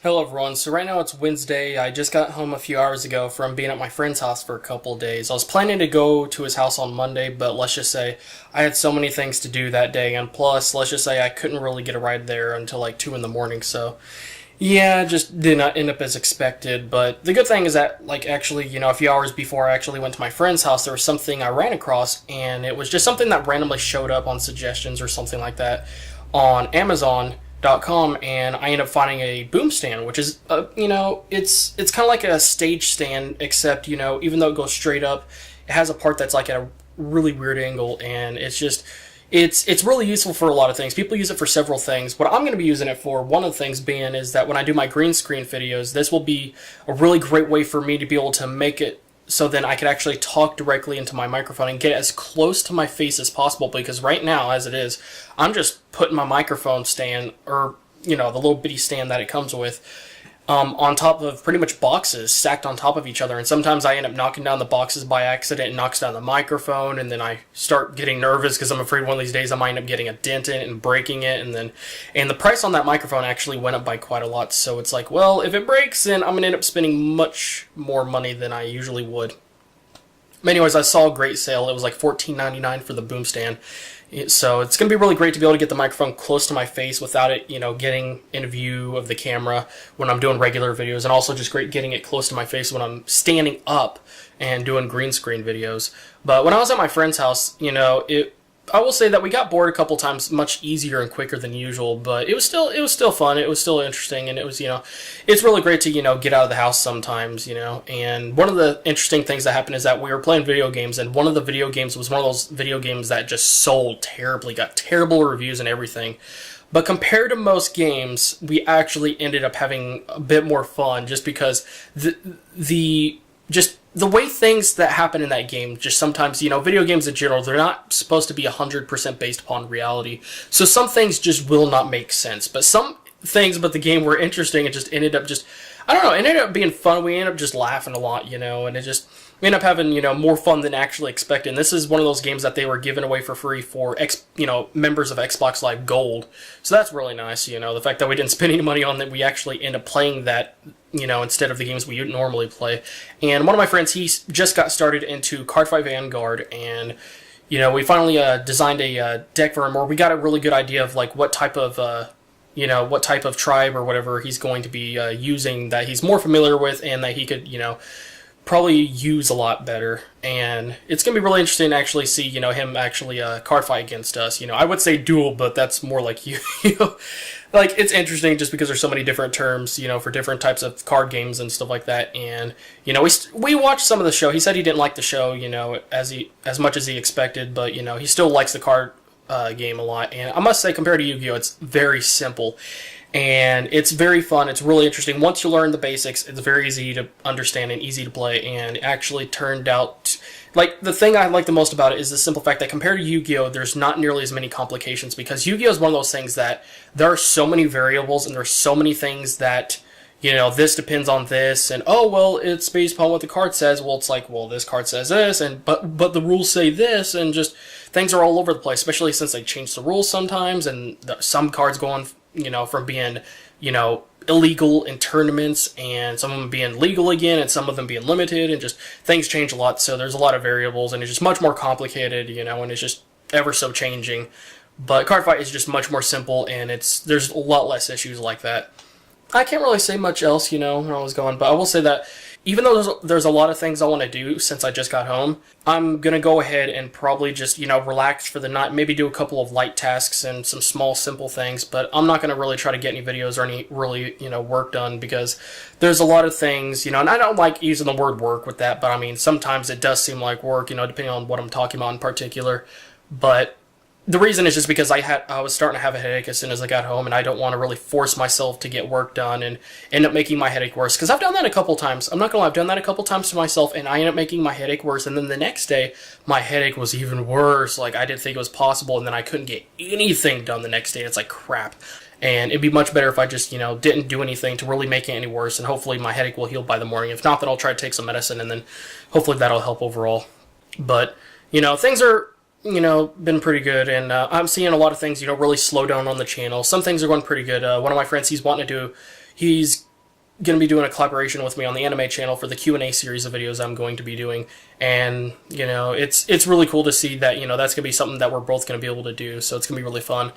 Hello everyone, so right now it's Wednesday. I just got home a few hours ago from being at my friend's house for a couple of days. I was planning to go to his house on Monday, but let's just say I had so many things to do that day, and plus, let's just say I couldn't really get a ride there until like 2 in the morning, so yeah, it just did not end up as expected. But the good thing is that, like, actually, a few hours before I actually went to my friend's house, there was something I ran across, and it was just something that randomly showed up on suggestions or something like that on Amazon.com, and I ended up finding a boom stand, which is, it's kind of like a stage stand, except, even though it goes straight up, it has a part that's like at a really weird angle, and it's really useful for a lot of things. People use it for several things. What I'm going to be using it for, one of the things being, is that when I do my green screen videos, this will be a really great way for me to be able to make it so then I could actually talk directly into my microphone and get as close to my face as possible, because right now, as it is, I'm just putting my microphone stand, or, the little bitty stand that it comes with, on top of pretty much boxes stacked on top of each other, and sometimes I end up knocking down the boxes by accident and knocks down the microphone, and then I start getting nervous because I'm afraid one of these days I might end up getting a dent in it and breaking it, and the price on that microphone actually went up by quite a lot, so it's like, well, if it breaks, then I'm going to end up spending much more money than I usually would. But anyways, I saw a great sale. It was like $14.99 for the boom stand. So it's going to be really great to be able to get the microphone close to my face without it, getting in view of the camera when I'm doing regular videos, and also just great getting it close to my face when I'm standing up and doing green screen videos. But when I was at my friend's house, I will say that we got bored a couple times, much easier and quicker than usual, but it was still fun. It was still interesting, and it was, it's really great to, get out of the house sometimes, and one of the interesting things that happened is that we were playing video games, and one of the video games was one of those video games that just sold terribly, got terrible reviews and everything. But compared to most games, we actually ended up having a bit more fun, just because the way things that happen in that game, just sometimes, video games in general, they're not supposed to be 100% based upon reality. So some things just will not make sense. But some things about the game were interesting and just ended up I don't know, it ended up being fun. We ended up just laughing a lot, and we ended up having, more fun than actually expected. And this is one of those games that they were giving away for free for, members of Xbox Live Gold. So that's really nice, the fact that we didn't spend any money on that, we actually end up playing that, instead of the games we normally play. And one of my friends, he just got started into Cardfight Vanguard, and, we finally designed a deck for him where we got a really good idea of, like, what type of tribe or whatever he's going to be using that he's more familiar with and that he could, probably use a lot better. And it's going to be really interesting to actually see, him actually card fight against us. I would say duel, but that's more like you. Like, it's interesting just because there's so many different terms, for different types of card games and stuff like that. And, we watched some of the show. He said he didn't like the show, as much as he expected, but, he still likes the card game a lot. And I must say, compared to Yu-Gi-Oh!, it's very simple. And it's very fun. It's really interesting. Once you learn the basics, it's very easy to understand and easy to play. And it actually turned out, like, the thing I like the most about it is the simple fact that compared to Yu-Gi-Oh!, there's not nearly as many complications, because Yu-Gi-Oh! Is one of those things that there are so many variables and there's so many things that, this depends on this, and, oh, well, it's based upon what the card says. Well, it's like, well, this card says this, and but the rules say this, and just things are all over the place, especially since they change the rules sometimes, and some cards go on, from being, illegal in tournaments, and some of them being legal again, and some of them being limited, and just things change a lot, so there's a lot of variables, and it's just much more complicated, and it's just ever so changing. But Card Fight is just much more simple, and there's a lot less issues like that. I can't really say much else, when I was going, but I will say that even though there's a lot of things I want to do since I just got home, I'm going to go ahead and probably just, relax for the night, maybe do a couple of light tasks and some small, simple things, but I'm not going to really try to get any videos or any really, work done, because there's a lot of things, and I don't like using the word work with that, but I mean, sometimes it does seem like work, depending on what I'm talking about in particular, but the reason is just because I was starting to have a headache as soon as I got home, and I don't want to really force myself to get work done and end up making my headache worse. Because I've done that a couple times. I'm not going to lie, I've done that a couple times to myself, and I end up making my headache worse. And then the next day, my headache was even worse. Like, I didn't think it was possible, and then I couldn't get anything done the next day. It's like crap. And it'd be much better if I just, didn't do anything to really make it any worse, and hopefully my headache will heal by the morning. If not, then I'll try to take some medicine, and then hopefully that'll help overall. But, things are been pretty good, and I'm seeing a lot of things, really slow down on the channel. Some things are going pretty good. One of my friends, he's going to be doing a collaboration with me on the anime channel for the Q&A series of videos I'm going to be doing. And, it's really cool to see that, that's going to be something that we're both going to be able to do. So it's going to be really fun.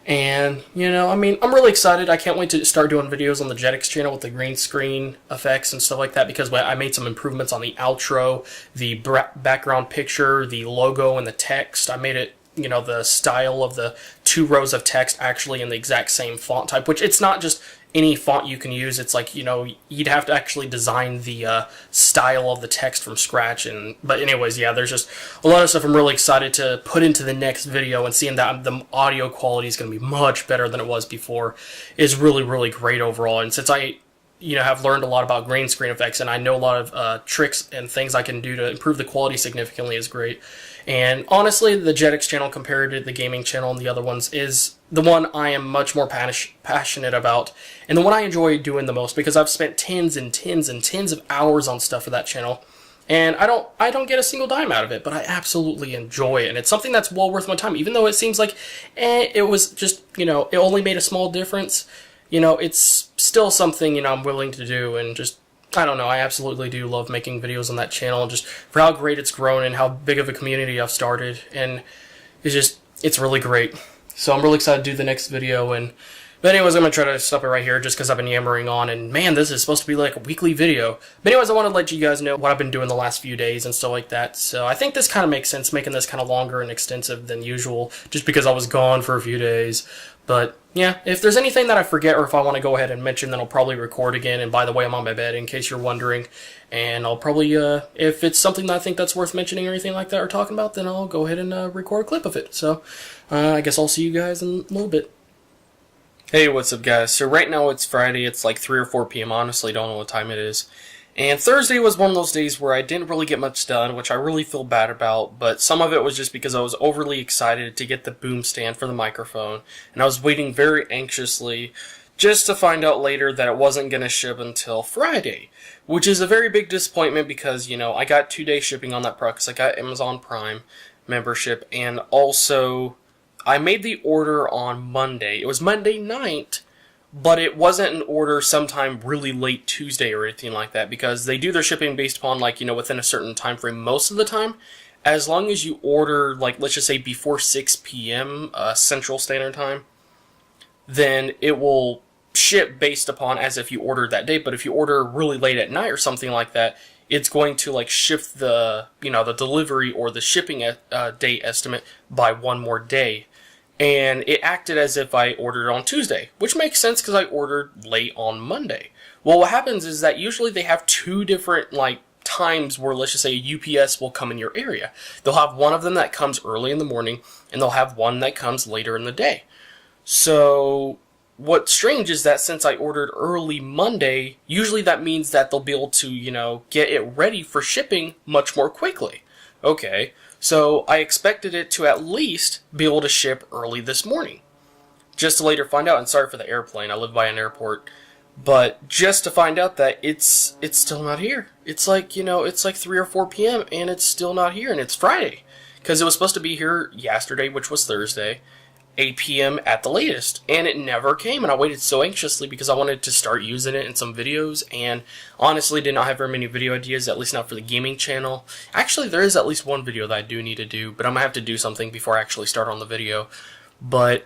And, I'm really excited. I can't wait to start doing videos on the Jetix channel with the green screen effects and stuff like that, because I made some improvements on the outro, the background picture, the logo, and the text. I made it, the style of the 2 rows of text actually in the exact same font type, which it's not just any font you can use. It's like, you'd have to actually design the style of the text from scratch. But anyways, yeah, there's just a lot of stuff I'm really excited to put into the next video, and seeing that the audio quality is going to be much better than it was before is really, really great overall. And since I have learned a lot about green screen effects, and I know a lot of tricks and things I can do to improve the quality significantly, is great. And honestly, the Jetix channel compared to the gaming channel and the other ones is the one I am much more passionate about, and the one I enjoy doing the most, because I've spent tens and tens and tens of hours on stuff for that channel, and I don't get a single dime out of it, but I absolutely enjoy it, and it's something that's well worth my time, even though it seems like it was just, it only made a small difference. It's still something, I'm willing to do, and just, I don't know, I absolutely do love making videos on that channel, and just for how great it's grown and how big of a community I've started, and it's really great. So I'm really excited to do the next video, but anyways, I'm going to try to stop it right here just because I've been yammering on, and man, this is supposed to be like a weekly video. But anyways, I want to let you guys know what I've been doing the last few days and stuff like that. So I think this kind of makes sense, making this kind of longer and extensive than usual, just because I was gone for a few days. But yeah, if there's anything that I forget, or if I want to go ahead and mention, then I'll probably record again. And by the way, I'm on my bed in case you're wondering. And I'll probably, if it's something that I think that's worth mentioning or anything like that or talking about, then I'll go ahead and record a clip of it. So I guess I'll see you guys in a little bit. Hey, what's up, guys? So right now it's Friday. It's like 3 or 4 p.m. Honestly, don't know what time it is. And Thursday was one of those days where I didn't really get much done, which I really feel bad about, but some of it was just because I was overly excited to get the boom stand for the microphone, and I was waiting very anxiously just to find out later that it wasn't going to ship until Friday, which is a very big disappointment because, I got 2-day shipping on that product because I got Amazon Prime membership, and also I made the order on Monday. It was Monday night, but it wasn't an order sometime really late Tuesday or anything like that, because they do their shipping based upon, within a certain time frame most of the time. As long as you order, let's just say before 6 p.m. Central Standard Time, then it will ship based upon as if you ordered that day. But if you order really late at night or something like that, it's going to, shift the, the delivery or the shipping date estimate by one more day. And it acted as if I ordered on Tuesday, which makes sense because I ordered late on Monday. Well, what happens is that usually they have 2 different, times where, let's just say, a UPS will come in your area. They'll have one of them that comes early in the morning, and they'll have one that comes later in the day. So what's strange is that since I ordered early Monday, usually that means that they'll be able to, get it ready for shipping much more quickly. Okay. So I expected it to at least be able to ship early this morning, just to later find out, and sorry for the airplane, I live by an airport, but just to find out that it's still not here. It's like, it's like 3 or 4 p.m. and it's still not here, and it's Friday, because it was supposed to be here yesterday, which was Thursday, 8 p.m. at the latest, and it never came, and I waited so anxiously because I wanted to start using it in some videos, and honestly did not have very many video ideas, at least not for the gaming channel. Actually, there is at least one video that I do need to do, but I'm going to have to do something before I actually start on the video. But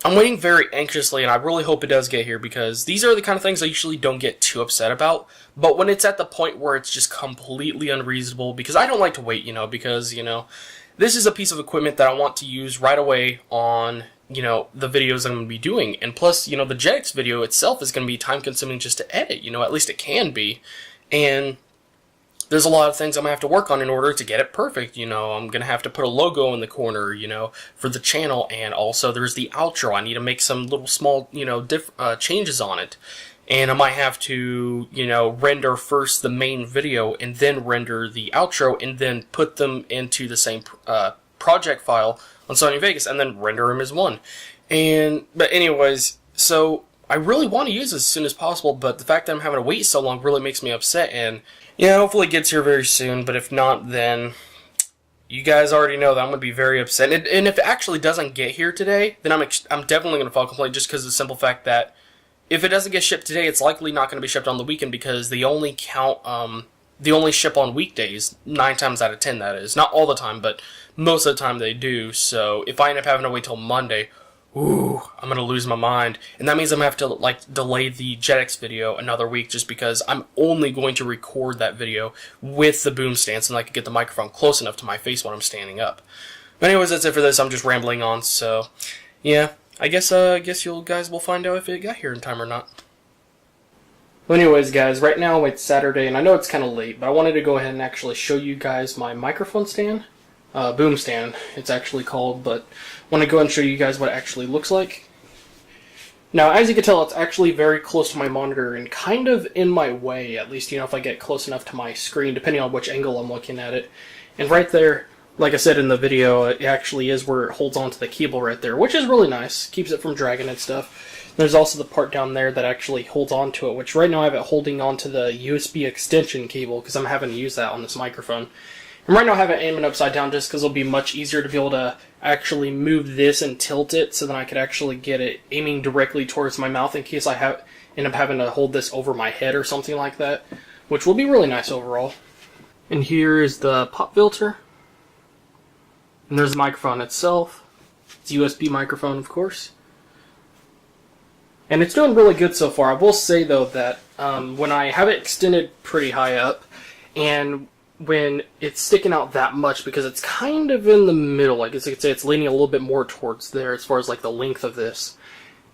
I'm waiting very anxiously, and I really hope it does get here, because these are the kind of things I usually don't get too upset about, but when it's at the point where it's just completely unreasonable, because I don't like to wait, because, this is a piece of equipment that I want to use right away on the videos I'm going to be doing. And plus, the Jetix video itself is going to be time consuming just to edit, at least it can be. And there's a lot of things I'm going to have to work on in order to get it perfect. I'm going to have to put a logo in the corner, for the channel. And also there's the outro. I need to make some little small, changes on it. And I might have to, render first the main video and then render the outro and then put them into the same project file on Sony Vegas and then render them as one. But anyways, so I really want to use this as soon as possible, but the fact that I'm having to wait so long really makes me upset, and hopefully it gets here very soon, but if not, then you guys already know that I'm going to be very upset. And if it actually doesn't get here today, then I'm definitely going to file a complaint, just because of the simple fact that, if it doesn't get shipped today, it's likely not going to be shipped on the weekend because they only they only ship on weekdays, 9 times out of 10 that is. Not all the time, but most of the time they do. So if I end up having to wait till Monday, ooh, I'm going to lose my mind. And that means I'm going to have to delay the JetX video another week just because I'm only going to record that video with the boom stance and I can get the microphone close enough to my face when I'm standing up. But anyways, that's it for this. I'm just rambling on, so yeah. I guess you guys will find out if it got here in time or not. Well, anyways, guys, right now it's Saturday, and I know it's kind of late, but I wanted to go ahead and actually show you guys my microphone stand. Boom stand, it's actually called, but I want to go ahead and show you guys what it actually looks like. Now, as you can tell, it's actually very close to my monitor and kind of in my way, at least, if I get close enough to my screen, depending on which angle I'm looking at it. And right there, like I said in the video, it actually is where it holds onto the cable right there, which is really nice. Keeps it from dragging and stuff. There's also the part down there that actually holds onto it, which right now I have it holding onto the USB extension cable because I'm having to use that on this microphone. And right now I have it aiming upside down just because it'll be much easier to be able to actually move this and tilt it so then I could actually get it aiming directly towards my mouth in case I end up having to hold this over my head or something like that, which will be really nice overall. And here is the pop filter. And there's the microphone itself. It's a USB microphone, of course. And it's doing really good so far. I will say, though, that when I have it extended pretty high up, and when it's sticking out that much, because it's kind of in the middle, I guess you could say it's leaning a little bit more towards there as far as like the length of this.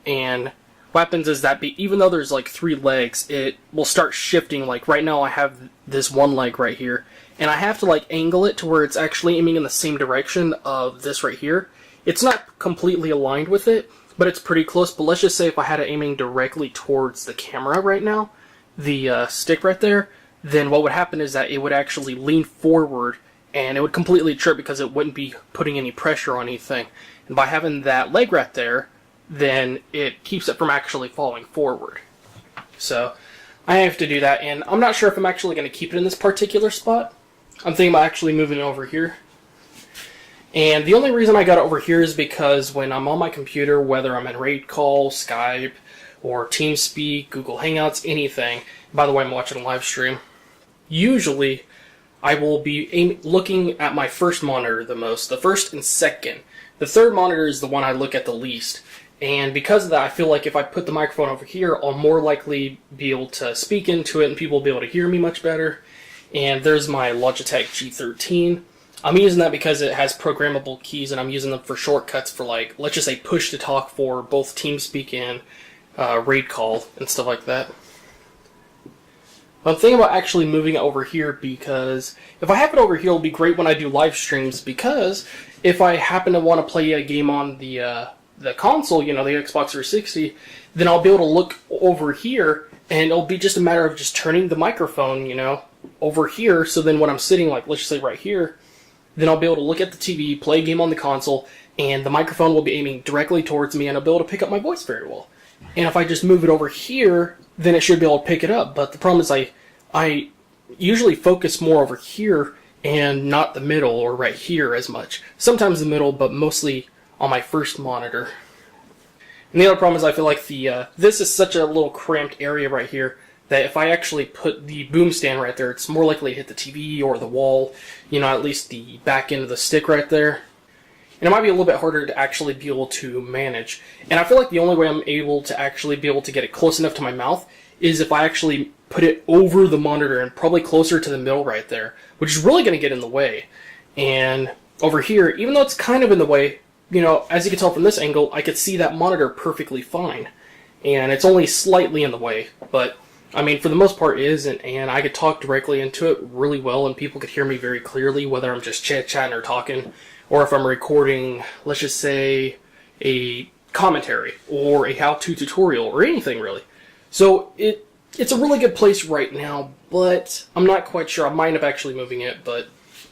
And what happens is that even though there's like 3 legs, it will start shifting. Like right now I have this one leg right here, and I have to like angle it to where it's actually aiming in the same direction of this right here. It's not completely aligned with it, but it's pretty close. But let's just say if I had it aiming directly towards the camera right now, the stick right there, then what would happen is that it would actually lean forward and it would completely trip because it wouldn't be putting any pressure on anything. And by having that leg right there, then it keeps it from actually falling forward. So I have to do that, and I'm not sure if I'm actually going to keep it in this particular spot. I'm thinking about actually moving it over here. And the only reason I got it over here is because when I'm on my computer, whether I'm in Raid Call, Skype, or TeamSpeak, Google Hangouts, anything, by the way, I'm watching a live stream, usually I will be looking at my first monitor the most, the first and second. The third monitor is the one I look at the least. And because of that, I feel like if I put the microphone over here, I'll more likely be able to speak into it and people will be able to hear me much better. And there's my Logitech G13. I'm using that because it has programmable keys and I'm using them for shortcuts for, like, let's just say push to talk for both TeamSpeak and Raid Call and stuff like that. I'm thinking about actually moving it over here because if I have it over here, it'll be great when I do live streams, because if I happen to want to play a game on the console, the Xbox 360, then I'll be able to look over here and it'll be just a matter of just turning the microphone, over here. So then when I'm sitting, like, let's just say right here, then I'll be able to look at the TV, play a game on the console, and the microphone will be aiming directly towards me and I'll be able to pick up my voice very well. And if I just move it over here, then it should be able to pick it up. But the problem is I usually focus more over here and not the middle or right here as much. Sometimes the middle, but mostly on my first monitor. And the other problem is I feel like this is such a little cramped area right here that if I actually put the boom stand right there, it's more likely to hit the TV or the wall, at least the back end of the stick right there. And it might be a little bit harder to actually be able to manage. And I feel like the only way I'm able to actually be able to get it close enough to my mouth is if I actually put it over the monitor and probably closer to the middle right there, which is really going to get in the way. And over here, even though it's kind of in the way, as you can tell from this angle, I could see that monitor perfectly fine. And it's only slightly in the way, but for the most part it isn't, and I could talk directly into it really well and people could hear me very clearly, whether I'm just chit-chatting or talking, or if I'm recording, let's just say, a commentary or a how-to tutorial or anything really. So it's a really good place right now, but I'm not quite sure. I might end up actually moving it, but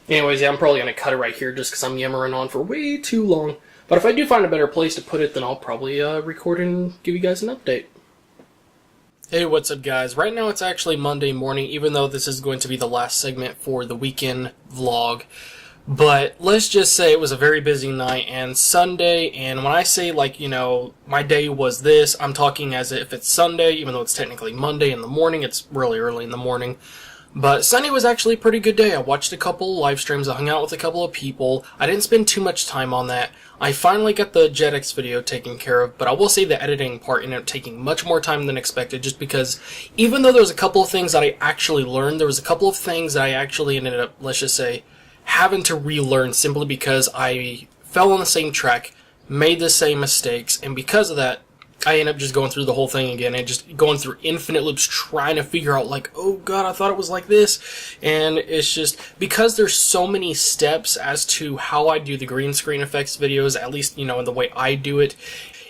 anyways, yeah, I'm probably going to cut it right here just because I'm yammering on for way too long. But if I do find a better place to put it, then I'll probably record and give you guys an update. Hey, what's up, guys? Right now it's actually Monday morning, even though this is going to be the last segment for the weekend vlog. But let's just say it was a very busy night and Sunday, and when I say, like, you know, my day was this, I'm talking as if it's Sunday, even though it's technically Monday in the morning. It's really early in the morning. But Sunday was actually a pretty good day. I watched a couple live streams, I hung out with a couple of people. I didn't spend too much time on that. I finally got the JetX video taken care of, but I will say the editing part ended up taking much more time than expected, just because even though there was a couple of things that I actually learned, there was a couple of things that I actually ended up, let's just say, having to relearn simply because I fell on the same track, made the same mistakes, and because of that, I ended up just going through the whole thing again and just going through infinite loops trying to figure out, like, oh god, I thought it was like this. And it's just because there's so many steps as to how I do the green screen effects videos, at least, you know, in the way I do it,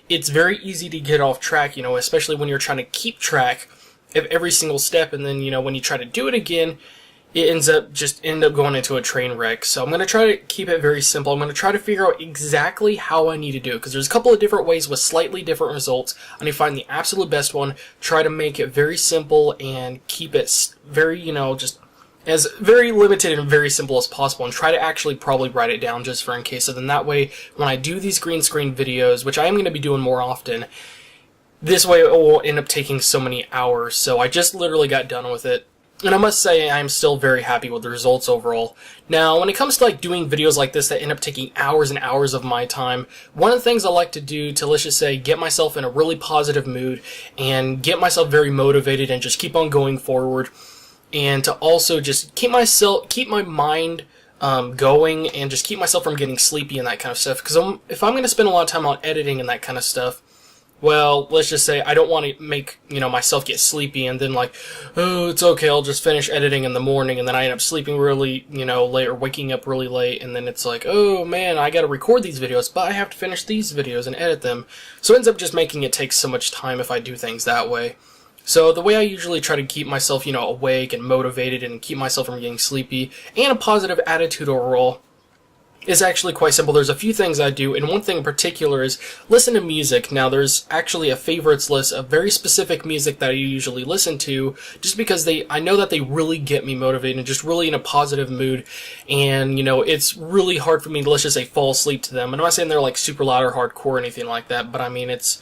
it's very easy to get off track, you know, especially when you're trying to keep track of every single step, and then, you know, when you try to do it again, it end up going into a train wreck. So I'm going to try to keep it very simple. I'm going to try to figure out exactly how I need to do it, because there's a couple of different ways with slightly different results. I need to find the absolute best one, try to make it very simple, and keep it very, you know, just as very limited and very simple as possible, and try to actually probably write it down just for in case. So then that way, when I do these green screen videos, which I am going to be doing more often, this way it will end up taking so many hours. So I just literally got done with it. And I must say, I'm still very happy with the results overall. Now, when it comes to, like, doing videos like this that end up taking hours and hours of my time, one of the things I like to do to, let's just say, get myself in a really positive mood and get myself very motivated and just keep on going forward, and to also just keep my mind going, and just keep myself from getting sleepy and that kind of stuff. Because if I'm going to spend a lot of time on editing and that kind of stuff, well, let's just say I don't want to make, you know, myself get sleepy and then, like, oh, it's okay, I'll just finish editing in the morning, and then I end up sleeping really, you know, late, or waking up really late, and then it's like, oh man, I gotta record these videos, but I have to finish these videos and edit them. So it ends up just making it take so much time if I do things that way. So the way I usually try to keep myself, you know, awake and motivated and keep myself from getting sleepy and a positive attitude overall is actually quite simple. There's a few things I do, and one thing in particular is listen to music. Now, there's actually a favorites list of very specific music that I usually listen to, just because I know that they really get me motivated and just really in a positive mood, and, you know, it's really hard for me to, let's just say, fall asleep to them. And I'm not saying they're, like, super loud or hardcore or anything like that, but I mean, it's,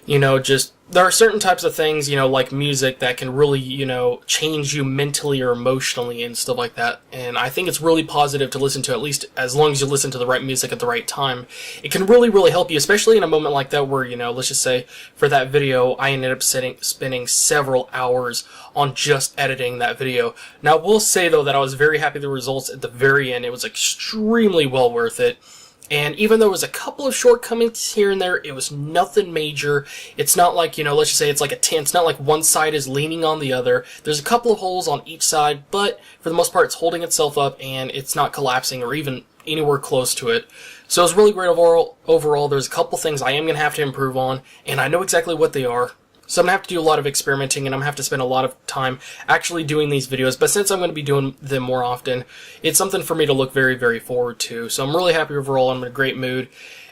you know, just, there are certain types of things, you know, like music that can really, you know, change you mentally or emotionally and stuff like that. And I think it's really positive to listen to, at least as long as you listen to the right music at the right time. It can really, really help you, especially in a moment like that where, you know, let's just say for that video, I ended up spending several hours on just editing that video. Now, I will say, though, that I was very happy with the results at the very end. It was extremely well worth it. And even though there was a couple of shortcomings here and there, it was nothing major. It's not like, you know, let's just say it's like it's not like one side is leaning on the other. There's a couple of holes on each side, but for the most part, it's holding itself up and it's not collapsing or even anywhere close to it. So it was really great overall. There's a couple things I am going to have to improve on, and I know exactly what they are. So I'm going to have to do a lot of experimenting, and I'm going to have to spend a lot of time actually doing these videos. But since I'm going to be doing them more often, it's something for me to look very, very forward to. So I'm really happy overall. I'm in a great mood.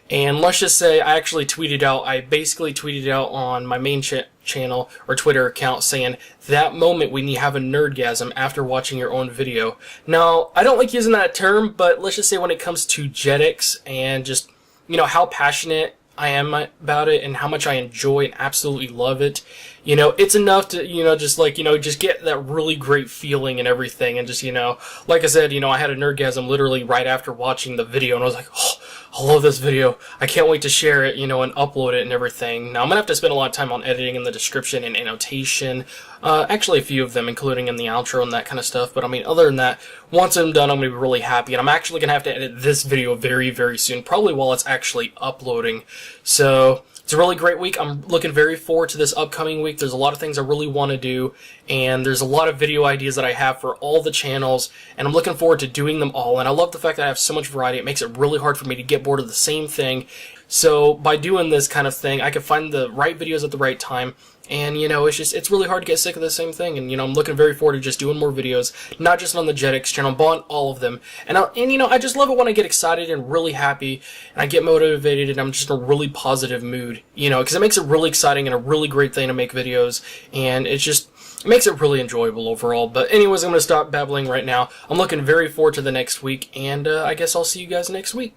And let's just say I basically tweeted out on my main channel or Twitter account saying, that moment when you have a nerdgasm after watching your own video. Now, I don't like using that term, but let's just say when it comes to JetX and just, you know, how passionate I am about it and how much I enjoy and absolutely love it, you know, it's enough to, you know, just like, you know, just get that really great feeling and everything. And just, you know, like I said, you know, I had a nerdgasm literally right after watching the video, and I was like, oh, I love this video. I can't wait to share it, you know, and upload it and everything. Now, I'm going to have to spend a lot of time on editing in the description and annotation. Actually, a few of them, including in the outro and that kind of stuff. But, I mean, other than that, once I'm done, I'm going to be really happy. And I'm actually going to have to edit this video very, very soon, probably while it's actually uploading. So it's a really great week. I'm looking very forward to this upcoming week. There's a lot of things I really want to do, and there's a lot of video ideas that I have for all the channels, and I'm looking forward to doing them all. And I love the fact that I have so much variety. It makes it really hard for me to get bored of the same thing. So by doing this kind of thing, I can find the right videos at the right time. And, it's really hard to get sick of the same thing. And, I'm looking very forward to just doing more videos, not just on the Jetix channel, but on all of them. And I just love it when I get excited and really happy, and I get motivated, and I'm just in a really positive mood, because it makes it really exciting and a really great thing to make videos. And it makes it really enjoyable overall. But anyways, I'm going to stop babbling right now. I'm looking very forward to the next week, and I guess I'll see you guys next week.